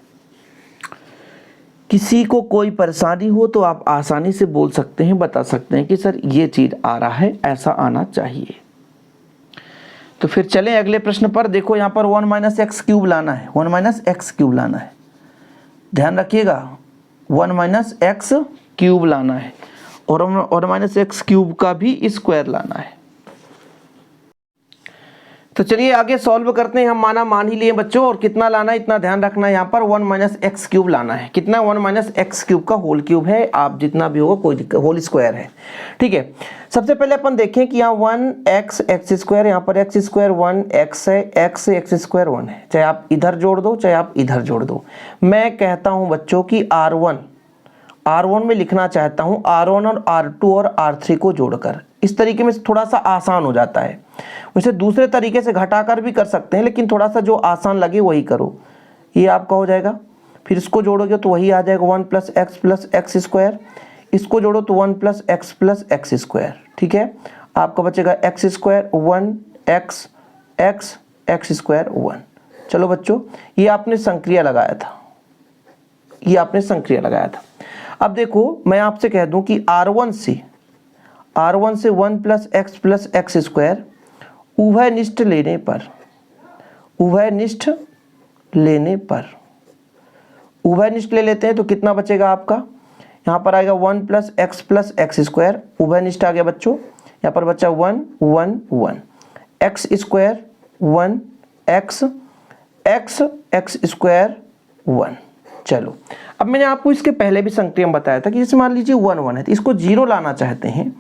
किसी को कोई परेशानी हो तो आप आसानी से बोल सकते हैं, बता सकते हैं कि सर ये चीज़ आ रहा है, ऐसा आना चाहिए। तो फिर चलें अगले प्रश्न पर। देखो यहाँ पर 1 माइनस एक्स क्यूब लाना है, 1 माइनस एक्स क्यूब लाना है, ध्यान रखिएगा, 1 माइनस एक्स क्यूब लाना है, और 1 माइनस एक्स क्यूब का भी स्क्वायर लाना है। तो चलिए आगे सॉल्व करते हैं। हम माना मान ही लिए बच्चों, और कितना लाना है इतना ध्यान रखना है। यहाँ पर 1 माइनस एक्स क्यूब लाना है, कितना, 1 माइनस एक्स क्यूब का होल क्यूब है, आप जितना भी होगा कोई होल स्क्वायर है। ठीक है, सबसे पहले अपन देखें कि यहाँ 1x एक्स स्क्वायर, यहाँ पर एक्स स्क्वायर 1x है, x एक्स स्क्वायर 1 है, चाहे आप इधर जोड़ दो चाहे आप इधर जोड़ दो। मैं कहता हूँ बच्चों कि R1 में लिखना चाहता हूँ R1 और R2 और R3 को जोड़कर, इस तरीके में थोड़ा सा आसान हो जाता है। वैसे दूसरे तरीके से घटाकर भी कर सकते हैं, लेकिन थोड़ा सा जो आसान लगे वही करो। ये आपका हो जाएगा, फिर इसको जोड़ोगे तो वही आ जाएगा 1 प्लस एक्स स्क्वायर, इसको जोड़ो तो 1 प्लस एक्स स्क्वायर। ठीक है, आपका बचेगा एक्स स्क्वायर 1 एक्स स्क्वायर 1। चलो बच्चों, ये आपने संक्रिया लगाया था, ये आपने संक्रिया लगाया था। अब देखो मैं आपसे कह दूं कि R1 से 1 प्लस एक्स स्क्वायर उभयनिष्ठ लेने पर उभयनिष्ठ ले लेते हैं तो कितना बचेगा आपका, यहाँ पर आएगा 1 प्लस एक्स स्क्वायर, उभयनिष्ठ आ गया बच्चों, यहाँ पर बचा 1 1 1 एक्स स्क्वायर 1 एक्स स्क्वायर 1। चलो, अब मैंने आपको इसके पहले भी संक्रिया में बताया था कि जैसे मान लीजिए 1 1 है, तो इसको 0 लाना चाहते हैं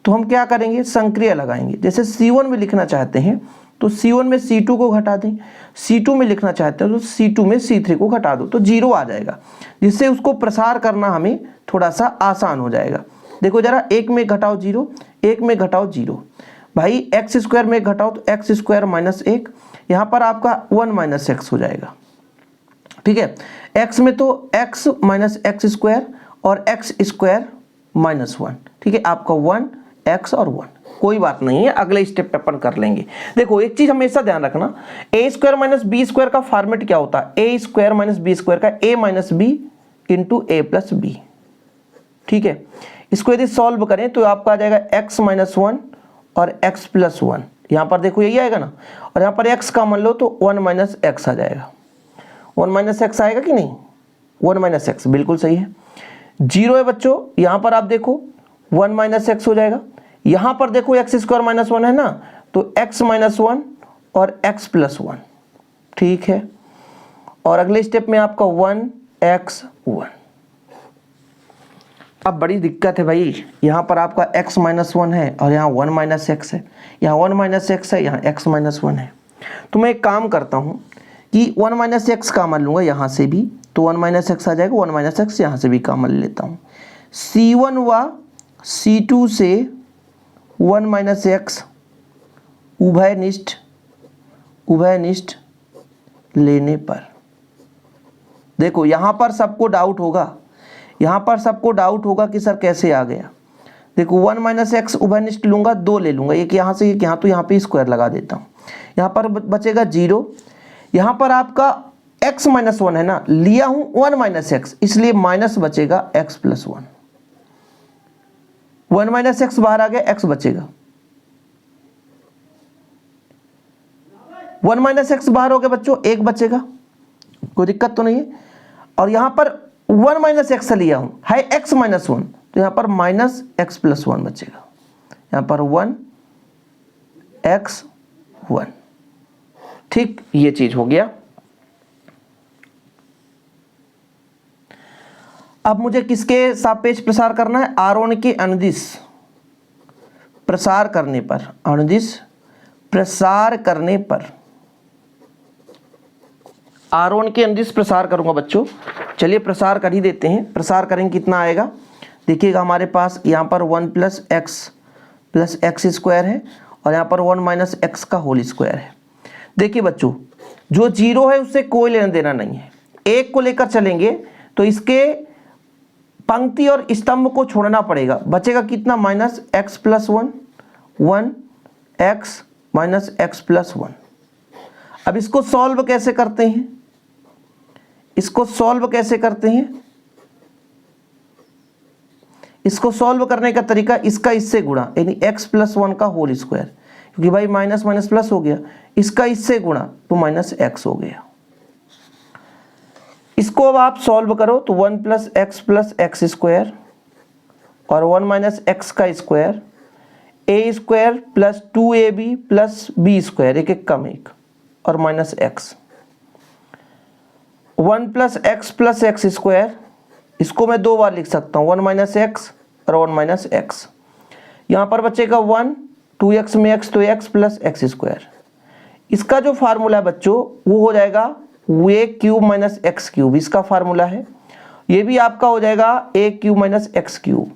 तो हम क्या करेंगे, संक्रिया लगाएंगे। जैसे C1 में लिखना चाहते हैं तो C1 में C2 को घटा दें, C2 में लिखना चाहते हैं तो C2 में C3 को घटा दो तो 0 आ जाएगा, जिससे उसको प्रसार करना हमें थोड़ा सा आसान हो जाएगा। देखो जरा, एक में घटाओ 0, एक में घटाओ 0, भाई एक्स स्क्वायर में घटाओ तो एक्स स्क्वायर माइनस 1, यहाँ पर आपका 1 माइनस एक्स हो जाएगा। ठीक है, x में तो x माइनस एक्स स्क्वायर और एक्स स्क्वायर माइनस 1। ठीक है, आपका 1 x और 1, कोई बात नहीं है, अगले स्टेप पे अपन कर लेंगे। देखो एक चीज हमेशा ध्यान रखना, A square minus B square का फॉर्मेट क्या होता है, A square minus B square का a minus B into A plus B. ठीक है, इसको यदि सॉल्व करें तो आपका आ जाएगा x माइनस 1 और x प्लस 1, यहाँ पर देखो यही आएगा ना, और यहाँ पर x का मान लो तो 1 माइनस एक्स आ जाएगा, 1 माइनस एक्स आएगा कि नहीं, 1 माइनस एक्स बिल्कुल सही है। 0 है बच्चों, यहाँ पर आप देखो 1 माइनस एक्स हो जाएगा, यहाँ पर देखो एक्स स्क्वायर माइनस 1 है ना, तो x माइनस 1 और x प्लस 1। ठीक है, और अगले स्टेप में आपका 1x 1। अब बड़ी दिक्कत है भाई, यहाँ पर आपका x माइनस 1 है और यहाँ 1 माइनस एक्स है, यहाँ 1 माइनस एक्स है, यहाँ x माइनस 1 है। तो मैं एक काम करता हूँ कि 1 माइनस एक्स कॉमन लूँगा यहाँ से भी, तो 1 माइनस एक्स आ जाएगा, 1 माइनस एक्स यहाँ से भी कॉमन ले लेता हूँ। C1 व C2 से 1 माइनस एक्स उभयनिष्ठ लेने पर, देखो यहाँ पर सबको डाउट होगा, यहाँ पर सबको डाउट होगा कि सर कैसे आ गया। देखो 1 माइनस एक्स उभयनिष्ठ लूँगा, 2 ले लूँगा, एक यहाँ से एक यहाँ, तो यहाँ पे स्क्वायर लगा देता हूँ, यहाँ पर बचेगा 0, यहां पर आपका x माइनस 1 है ना, लिया हूं 1 माइनस एक्स, इसलिए माइनस बचेगा x प्लस 1। 1 माइनस एक्स बाहर आ गया, x बचेगा। 1 माइनस एक्स बाहर हो गया बच्चों, 1 बचेगा, कोई दिक्कत तो नहीं है। और यहां पर 1 माइनस एक्स लिया हूं, है x माइनस 1, तो यहां पर माइनस x प्लस 1 बचेगा। यहां पर 1 x 1, ठीक, ये चीज हो गया। अब मुझे किसके सापेक्ष प्रसार करना है, आरोहण के अनुदिश प्रसार करने पर, अनुदिश प्रसार करने पर, आरोहण के अनुदिश प्रसार करूंगा बच्चों। चलिए प्रसार कर ही देते हैं। प्रसार करेंगे कितना आएगा, देखिएगा हमारे पास यहाँ पर 1 प्लस एक्स स्क्वायर है और यहाँ पर 1 माइनस एक्स का होल स्क्वायर है। देखिए बच्चों, जो जीरो है उससे कोई लेना देना नहीं है, एक को लेकर चलेंगे तो इसके पंक्ति और स्तंभ को छोड़ना पड़ेगा। बचेगा कितना, minus x plus 1, 1 x minus x plus 1। अब इसको सॉल्व कैसे करते हैं, इसको सॉल्व कैसे करते हैं, इसको सॉल्व करने का तरीका इसका इससे गुणा, यानी x प्लस 1 का होल स्क्वायर, क्योंकि भाई माइनस माइनस प्लस हो गया, इसका इससे गुणा तो माइनस x हो गया। इसको अब आप सॉल्व करो तो 1 प्लस एक्स स्क्वायर और 1 माइनस एक्स का square, A square plus 2ab प्लस बी स्क्वायर, एक एक कम एक, और minus X. 1 plus X square, इसको मैं दो बार लिख सकता हूँ, 1 माइनस एक्स और 1 माइनस एक्स। यहाँ पर बचेगा 1, 2x में x तो x प्लस एक्स स्क्वायर। इसका जो फार्मूला है बच्चों वो हो जाएगा a cube minus x cube, इसका फार्मूला है। ये भी आपका हो जाएगा a cube minus x cube,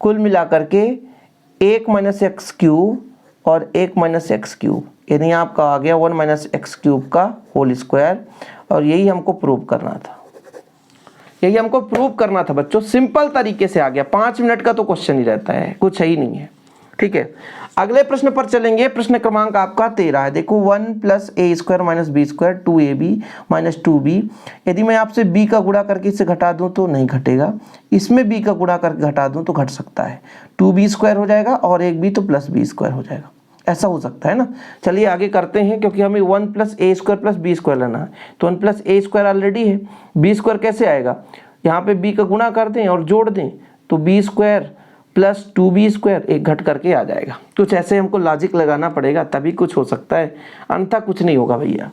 कुल मिलाकर के 1 माइनस एक्स क्यूब और 1 माइनस एक्स क्यूब, यानी आपका आ गया 1 माइनस एक्स क्यूब का होल स्क्वायर। और यही हमको प्रूव करना था, यही हमको प्रूव करना था बच्चों। सिंपल तरीके से आ गया, 5 मिनट का तो क्वेश्चन ही रहता है, कुछ है ही नहीं है। ठीक है, अगले प्रश्न पर चलेंगे। प्रश्न क्रमांक आपका 13 है। देखो 1 plus A square minus B square 2ab minus 2b। यदि मैं आपसे b का गुणा करके इसे घटा दूं तो नहीं घटेगा, इसमें b का गुणा करके घटा दूं तो घट सकता है, 2b स्क्वायर हो जाएगा और एक b तो प्लस b स्क्वायर हो जाएगा, ऐसा हो सकता है ना। चलिए आगे करते हैं, क्योंकि हमें 1 plus A square plus B square लेना है, तो 1 प्लस ए स्क्वायर ऑलरेडी है, बी स्क्वायर कैसे आएगा, यहाँ पे b का गुणा कर दें और जोड़ दें तो B square plus 2b square एक घट करके आ जाएगा। कुछ ऐसे हमको लॉजिक लगाना पड़ेगा तभी कुछ हो सकता है, अन्यथा कुछ नहीं होगा भैया।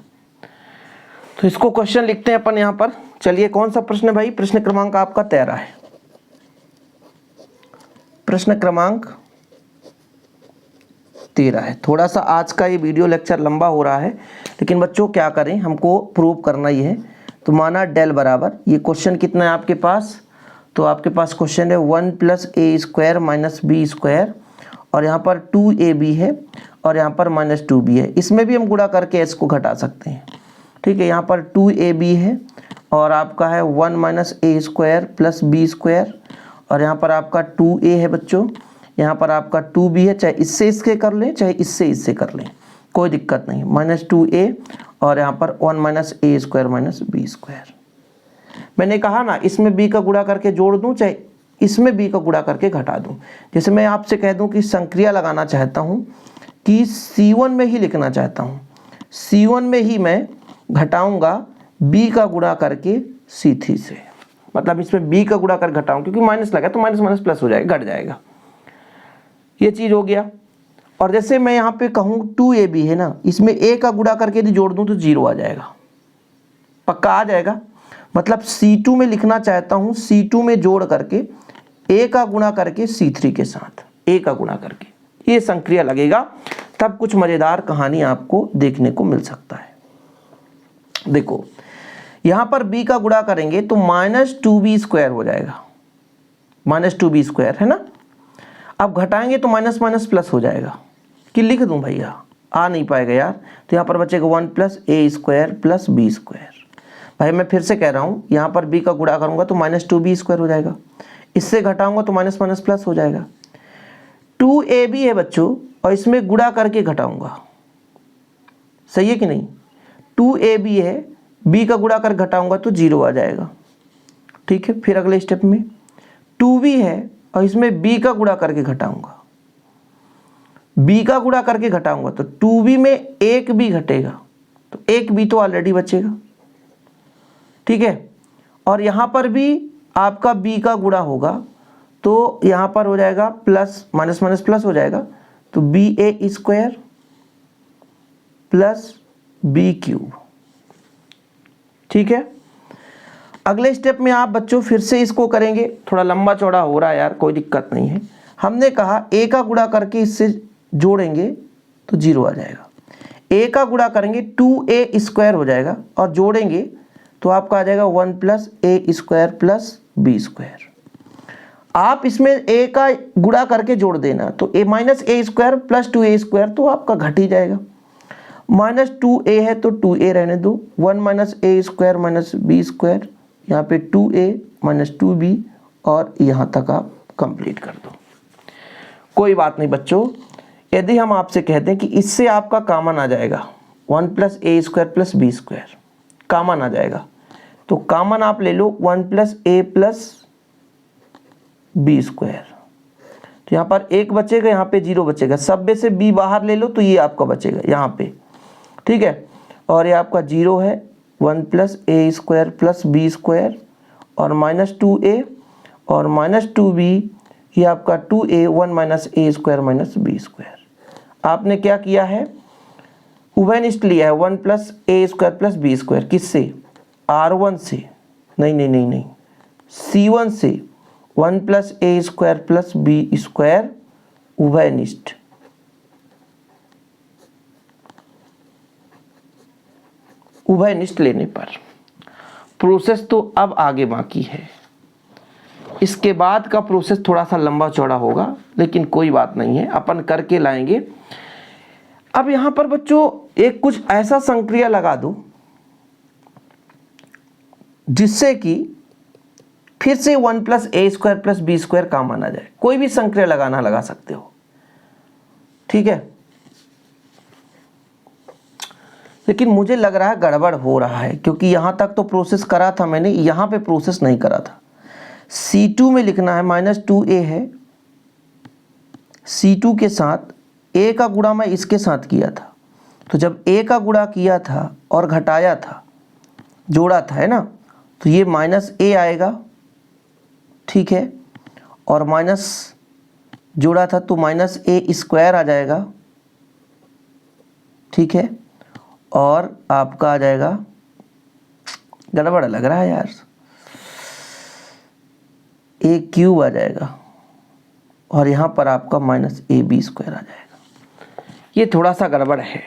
तो इसको क्वेश्चन लिखते हैं अपन यहाँ पर। चलिए कौन सा प्रश्न है भाई, प्रश्न क्रमांक आपका 13 है। प्रश्न क्रमांक 13 है। थोड़ा सा आज का ये वीडियो लेक्चर लंबा हो रहा है, लेकिन बच्चों क्या करें, हमको प्रूव करना ही है। तो माना डेल बराबर, ये क्वेश्चन कितना है आपके पास, तो आपके पास क्वेश्चन है 1 plus A square minus B square और यहाँ पर 2ab है और यहाँ पर माइनस 2b है। इसमें भी हम गुणा करके s को घटा सकते हैं। ठीक है, यहाँ पर 2ab है और आपका है 1 माइनस ए स्क्वायर प्लस बी स्क्वायर और यहाँ पर आपका 2a है बच्चों, यहाँ पर आपका 2b है, चाहे इससे इसके कर लें चाहे इससे इससे कर लें, कोई दिक्कत नहीं, माइनस 2a और यहाँ पर 1 माइनस ए स्क्वायर माइनस बी स्क्वायर। मैंने कहा ना, इसमें b का गुणा करके जोड़ दूं चाहे इसमें b का गुणा करके घटा दूं। जैसे मैं आपसे कह दूं कि संक्रिया लगाना चाहता हूं कि C1 में ही लिखना चाहता हूं, C1 में ही मैं घटाऊंगा b का गुणा करके C3 से, मतलब इसमें b का गुणा कर घटाऊं, क्योंकि माइनस लगा तो माइनस माइनस प्लस हो जाएगा, घट जाएगा, ये चीज हो गया। और जैसे मैं यहाँ पे कहूँ 2ab है ना, इसमें a का गुणा करके यदि जोड़ दूं तो 0 आ जाएगा, पक्का आ जाएगा। मतलब C2 में लिखना चाहता हूं, C2 में जोड़ करके a का गुणा करके C3 के साथ, a का गुणा करके, ये संक्रिया लगेगा, तब कुछ मजेदार कहानी आपको देखने को मिल सकता है। देखो यहां पर b का गुणा करेंगे तो माइनस 2b स्क्वायर हो जाएगा, माइनस 2b स्क्वायर है ना। अब घटाएंगे तो माइनस माइनस प्लस हो जाएगा, कि लिख दूं भैया, आ नहीं पाएगा यार, तो यहाँ पर बचेगा 1 plus A square plus B square. भाई मैं फिर से कह रहा हूँ, यहाँ पर b का गुणा करूँगा तो माइनस 2b स्क्वायर हो जाएगा, इससे घटाऊंगा तो माइनस माइनस प्लस हो जाएगा। 2ab है बच्चों और इसमें गुणा करके घटाऊंगा, सही है कि नहीं, 2ab है, b का गुणा कर घटाऊंगा तो 0 आ जाएगा। ठीक है, फिर अगले स्टेप में 2b है और इसमें b का गुणा करके घटाऊंगा, b का गुणा करके घटाऊंगा तो 2b में एक b घटेगा, तो एक b तो ऑलरेडी बचेगा। ठीक है, और यहाँ पर भी आपका b का गुणा होगा तो यहाँ पर हो जाएगा प्लस माइनस माइनस प्लस हो जाएगा, तो ba square plus b cube. ठीक है, अगले स्टेप में आप बच्चों फिर से इसको करेंगे, थोड़ा लंबा चौड़ा हो रहा है यार, कोई दिक्कत नहीं है। हमने कहा a का गुणा करके इससे जोड़ेंगे तो 0 आ जाएगा, a का गुणा करेंगे 2a स्क्वायर हो जाएगा और जोड़ेंगे तो आपका आ जाएगा 1 plus a square plus b square. आप इसमें a का गुणा करके जोड़ देना तो a minus a square plus 2a square तो आपका घट ही जाएगा। माइनस 2a है तो 2a रहने दो, 1 minus a square minus b square, यहाँ पे 2a माइनस 2b और यहाँ तक आप कंप्लीट कर दो। कोई बात नहीं बच्चों, यदि हम आपसे कहते हैं कि इससे आपका कॉमन आ जाएगा 1 plus a square plus b square, common आ जाएगा तो कॉमन आप ले लो 1 plus a plus b square, तो यहाँ पर 1 बचेगा, यहाँ पे 0 बचेगा, सब में से b बाहर ले लो तो ये आपका बचेगा यहाँ पे। ठीक है, और ये आपका 0 है, 1 plus a square plus b square और माइनस 2a और माइनस 2b, ये आपका 2a 1 minus a square minus b square. आपने क्या किया है, उभयनिष्ठ लिया है 1 plus a square plus b square, किससे, r1 से, नहीं c1 से 1 plus a square plus b square उभयनिष्ठ। उभयनिष्ठ लेने पर प्रोसेस तो अब आगे बाकी है, इसके बाद का प्रोसेस थोड़ा सा लंबा चौड़ा होगा, लेकिन कोई बात नहीं है, अपन करके लाएंगे। अब यहां पर बच्चों एक कुछ ऐसा संक्रिया लगा दो जिससे कि फिर से 1 plus a square plus b square काम आना जाए। कोई भी संक्रिया लगाना लगा सकते हो, ठीक है, लेकिन मुझे लग रहा है गड़बड़ हो रहा है, क्योंकि यहां तक तो प्रोसेस करा था मैंने, यहां पे प्रोसेस नहीं करा था। C2 में लिखना है माइनस 2a है, C2 के साथ a का गुणा मैं इसके साथ किया था, तो जब a का गुणा किया था और घटाया था, जोड़ा था, है ना, तो ये माइनस a आएगा। ठीक है, और माइनस जोड़ा था तो माइनस a स्क्वायर आ जाएगा। ठीक है, और आपका आ जाएगा, गड़बड़ लग रहा है यार, a क्यूब आ जाएगा और यहाँ पर आपका माइनस ab स्क्वायर आ जाएगा। ये थोड़ा सा गड़बड़ है।